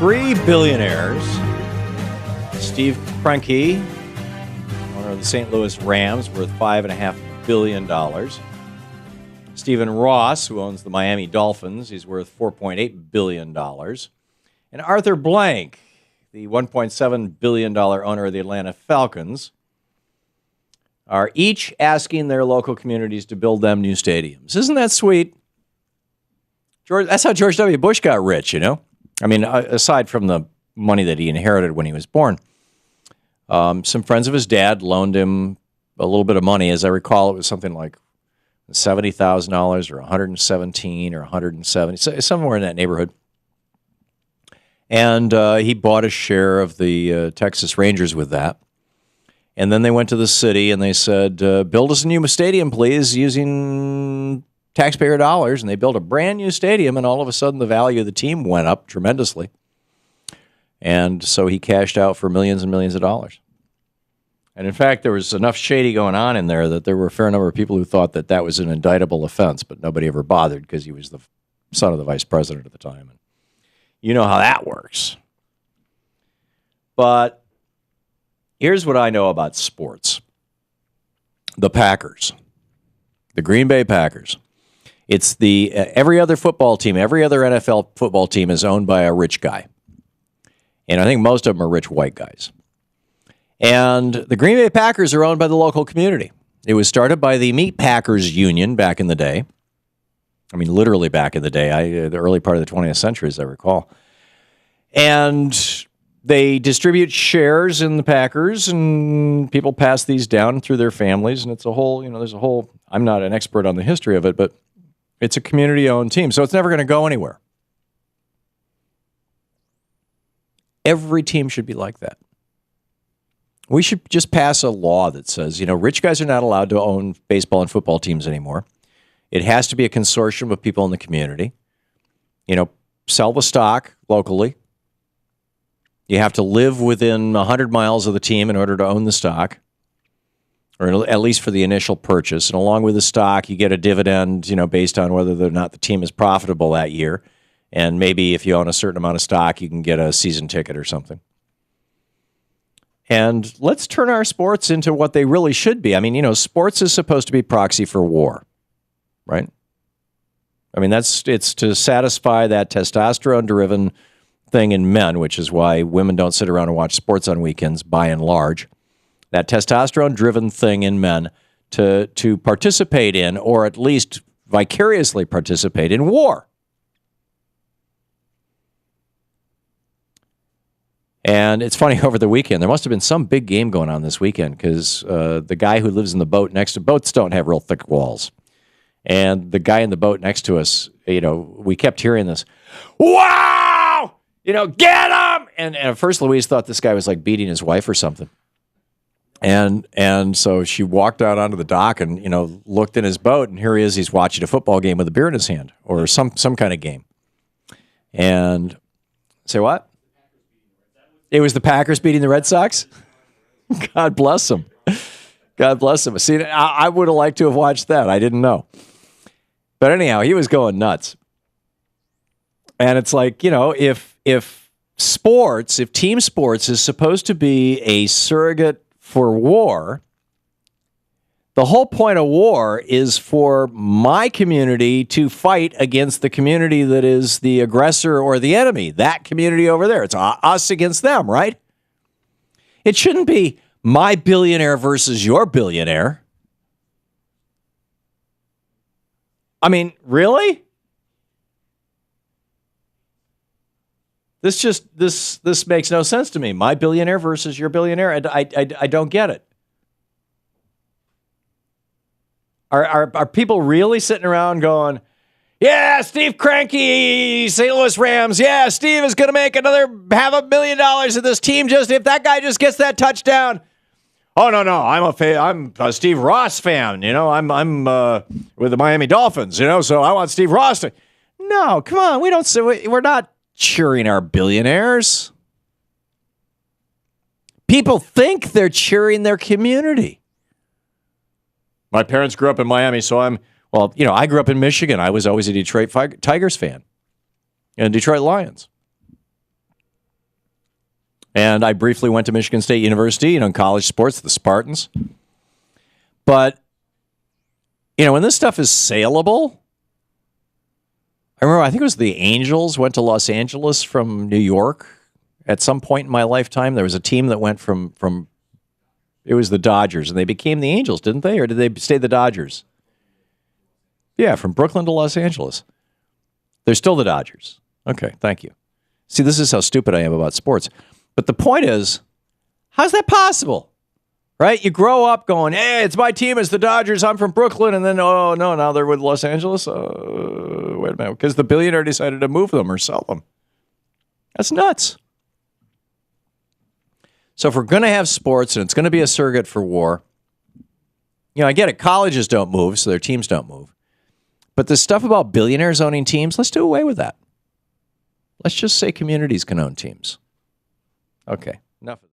three billionaires. Steve Kroenke, owner of the St. Louis Rams, worth $5.5 billion. Stephen Ross, who owns the Miami Dolphins, he's worth $4.8 billion. And Arthur Blank, the $1.7 billion owner of the Atlanta Falcons, are each asking their local communities to build them new stadiums. Isn't that sweet? That's how George W. Bush got rich, you know? I mean, aside from the money that he inherited when he was born, some friends of his dad loaned him a little bit of money. As I recall, it was something like $70,000 or $117 or $170, somewhere in that neighborhood. And he bought a share of the Texas Rangers with that. And then they went to the city and they said, build us a new stadium, please, using taxpayer dollars. And they built a brand new stadium, and all of a sudden the value of the team went up tremendously. And so he cashed out for millions and millions of dollars. And in fact, there was enough shady going on in there that there were a fair number of people who thought that that was an indictable offense, but nobody ever bothered because he was the son of the vice president at the time. And you know how that works. But here's what I know about sports. The Packers. The Green Bay Packers. It's the every other football team, every other NFL football team is owned by a rich guy. And I think most of them are rich white guys. And the Green Bay Packers are owned by the local community. It was started by the Meat Packers Union back in the day. I mean, literally back in the day, the early part of the 20th century, as I recall. And they distribute shares in the Packers, and people pass these down through their families. And it's a whole, there's a whole, I'm not an expert on the history of it, but it's a community-owned team, so it's never going to go anywhere. Every team should be like that. We should just pass a law that says, rich guys are not allowed to own baseball and football teams anymore. It has to be a consortium of people in the community. Sell the stock locally. You have to live within 100 miles of the team in order to own the stock, or at least for the initial purchase. And along with the stock, you get a dividend, based on whether or not the team is profitable that year. And maybe if you own a certain amount of stock, you can get a season ticket or something. And let's turn our sports into what they really should be. I mean, sports is supposed to be proxy for war, right? I mean, it's to satisfy that testosterone-driven thing in men, which is why women don't sit around and watch sports on weekends, by and large. That testosterone-driven thing in men to participate in, or at least vicariously participate in, war. And it's funny, over the weekend, there must have been some big game going on this weekend, because the guy who lives in the boat next to, boats don't have real thick walls. And the guy in the boat next to us, we kept hearing this, wow! Get him! And at first Louise thought this guy was like beating his wife or something. And so she walked out onto the dock and, looked in his boat, and here he is, he's watching a football game with a beer in his hand, or some kind of game. And say what? It was the Packers beating the Red Sox? God bless them. God bless them. See, I would have liked to have watched that. I didn't know. But anyhow, he was going nuts. And it's like, if team sports is supposed to be a surrogate for war, the whole point of war is for my community to fight against the community that is the aggressor or the enemy, that community over there. It's us against them, right? It shouldn't be my billionaire versus your billionaire. I mean, really? This makes no sense to me. My billionaire versus your billionaire. I don't get it. Are people really sitting around going, yeah, Steve Kroenke, St. Louis Rams, yeah, Steve is going to make another $500,000 in this team just if that guy just gets that touchdown? Oh no, I'm a Steve Ross fan. I'm with the Miami Dolphins. So I want Steve Ross to. No, come on, we're not cheering our billionaires. People think they're cheering their community. My parents grew up in Miami, so I grew up in Michigan. I was always a Detroit Tigers fan and Detroit Lions. And I briefly went to Michigan State University, in college sports, the Spartans. But, when this stuff is saleable, I remember, I think it was the Angels went to Los Angeles from New York at some point in my lifetime. There was a team that went from it was the Dodgers, and they became the Angels, didn't they? Or did they stay the Dodgers? Yeah, from Brooklyn to Los Angeles. They're still the Dodgers. Okay, thank you. See, this is how stupid I am about sports. But the point is, how's that possible? Right? You grow up going, hey, it's my team, it's the Dodgers, I'm from Brooklyn, and then, oh, no, now they're with Los Angeles? Wait a minute, because the billionaire decided to move them or sell them. That's nuts. So if we're going to have sports and it's going to be a surrogate for war, I get it. Colleges don't move, so their teams don't move. But this stuff about billionaires owning teams, let's do away with that. Let's just say communities can own teams. Okay, enough of that.